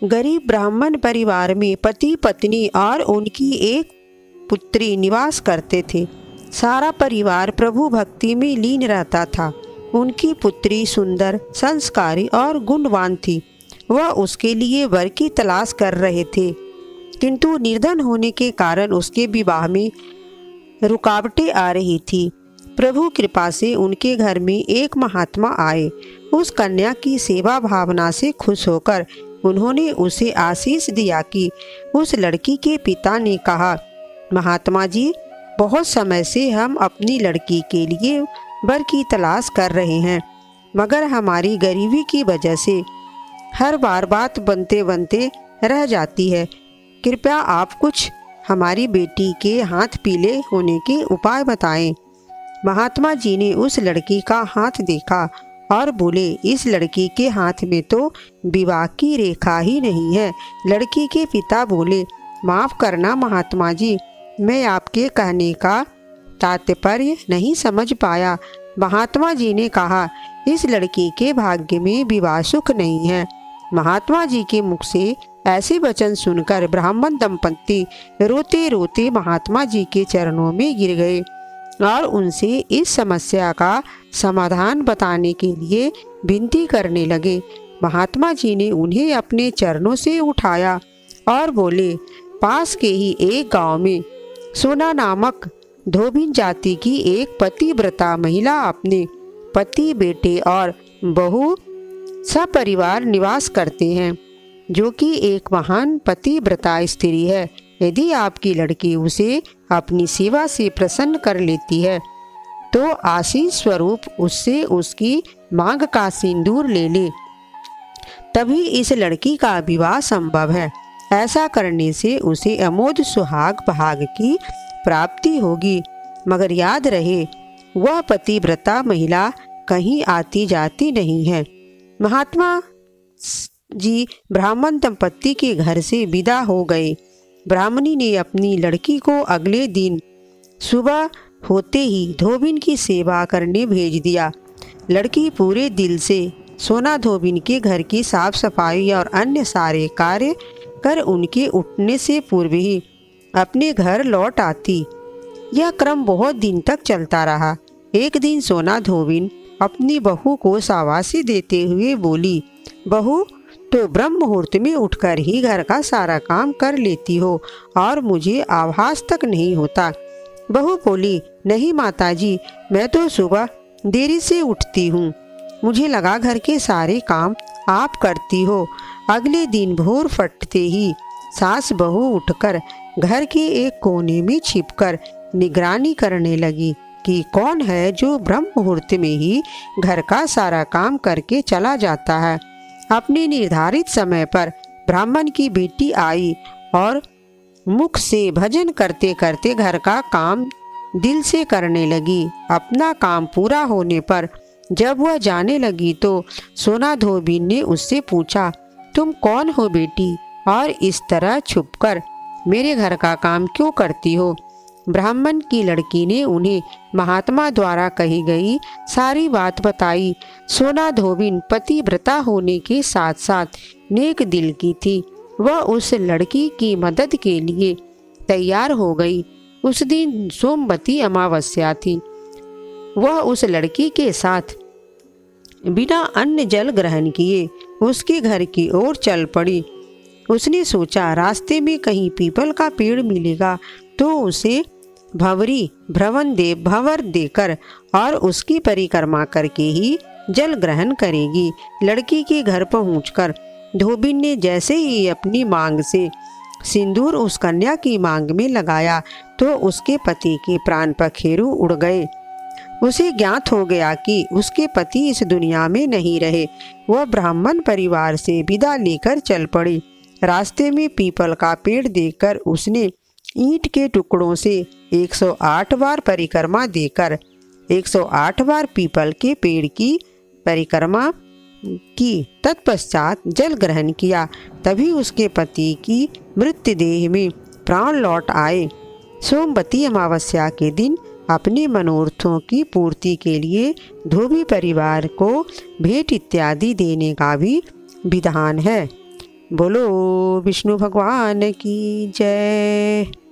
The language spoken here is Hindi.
गरीब ब्राह्मण परिवार में पति पत्नी और उनकी एक पुत्री निवास करते थे। सारा परिवार प्रभु भक्ति में लीन रहता था। उनकी पुत्री सुंदर, संस्कारी और गुणवान थी। वह उसके लिए वर की तलाश कर रहे थे, किंतु निर्धन होने के कारण उसके विवाह में रुकावटें आ रही थी। प्रभु कृपा से उनके घर में एक महात्मा आए। उस कन्या की सेवा भावना से खुश होकर उन्होंने उसे आशीष दिया कि उस लड़की के पिता ने कहा, महात्मा जी, बहुत समय से हम अपनी लड़की के लिए वर की तलाश कर रहे हैं, मगर हमारी गरीबी की वजह से हर बार बात बनते बनते रह जाती है। कृपया आप कुछ हमारी बेटी के हाथ पीले होने के उपाय बताएं। महात्मा जी ने उस लड़की का हाथ देखा और बोले, इस लड़की के हाथ में तो विवाह की रेखा ही नहीं है। लड़की के पिता बोले, माफ़ करना महात्मा जी, मैं आपके कहने का तात्पर्य नहीं समझ पाया। महात्मा जी ने कहा, इस लड़की के भाग्य में विवाह सुख नहीं है। महात्मा जी के मुख से ऐसे वचन सुनकर ब्राह्मण दंपत्ति रोते रोते महात्मा जी के चरणों में गिर गए और उनसे इस समस्या का समाधान बताने के लिए विनती करने लगे। महात्मा जी ने उन्हें अपने चरणों से उठाया और बोले, पास के ही एक गांव में सोना नामक धोबिन जाति की एक पतिव्रता महिला अपने पति, बेटे और बहू सपरिवार निवास करते हैं, जो कि एक महान पतिव्रता स्त्री है। यदि आपकी लड़की उसे अपनी सेवा से प्रसन्न कर लेती है तो आशीष स्वरूप उससे उसकी मांग का सिंदूर ले ले, तभी इस लड़की का विवाह संभव है। ऐसा करने से उसे अमोद सुहाग भाग की प्राप्ति होगी। मगर याद रहे, वह पतिव्रता महिला कहीं आती जाती नहीं है। महात्मा जी ब्राह्मण दंपत्ति के घर से विदा हो गए। ब्राह्मणी ने अपनी लड़की को अगले दिन सुबह होते ही धोबिन की सेवा करने भेज दिया। लड़की पूरे दिल से सोना धोबिन के घर की साफ सफाई और अन्य सारे कार्य कर उनके उठने से पूर्व ही अपने घर लौट आती। यह क्रम बहुत दिन तक चलता रहा। एक दिन सोना धोबिन अपनी बहू को शाबाशी देते हुए बोली, बहू तो ब्रह्म मुहूर्त में उठकर ही घर का सारा काम कर लेती हो और मुझे आभास तक नहीं होता। बहू बोली, नहीं माताजी, मैं तो सुबह देरी से उठती हूँ। मुझे लगा घर के सारे काम आप करती हो। अगले दिन भोर फटते ही सास बहू उठकर घर के एक कोने में छिपकर निगरानी करने लगी कि कौन है जो ब्रह्म मुहूर्त में ही घर का सारा काम करके चला जाता है। अपने निर्धारित समय पर ब्राह्मण की बेटी आई और मुख से भजन करते करते घर का काम दिल से करने लगी। अपना काम पूरा होने पर जब वह जाने लगी तो सोना धोबिन ने उससे पूछा, तुम कौन हो बेटी और इस तरह छुपकर मेरे घर का काम क्यों करती हो? ब्राह्मण की लड़की ने उन्हें महात्मा द्वारा कही गई सारी बात बताई। सोना धोबिन पतिव्रता होने के साथ साथ नेक दिल की थी। वह उस लड़की की मदद के लिए तैयार हो गई। उस दिन सोमवती अमावस्या थी। वह उस लड़की के साथ बिना अन्न जल ग्रहण किए उसके घर की ओर चल पड़ी। उसने सोचा, रास्ते में कहीं पीपल का पेड़ मिलेगा तो उसे भंवर देकर और उसकी परिक्रमा करके ही जल ग्रहण करेगी। लड़की के घर पहुंचकर धोबिन ने जैसे ही अपनी मांग से सिंदूर उस कन्या की मांग में लगाया तो उसके पति के प्राण पखेरु उड़ गए। उसे ज्ञात हो गया कि उसके पति इस दुनिया में नहीं रहे। वह ब्राह्मण परिवार से विदा लेकर चल पड़ी। रास्ते में पीपल का पेड़ देखकर उसने ईंट के टुकड़ों से 108 बार परिक्रमा देकर 108 बार पीपल के पेड़ की परिक्रमा की। तत्पश्चात जल ग्रहण किया। तभी उसके पति की मृतदेह में प्राण लौट आए। सोमवती अमावस्या के दिन अपने मनोरथों की पूर्ति के लिए धोबी परिवार को भेंट इत्यादि देने का भी विधान है। बोलो विष्णु भगवान की जय।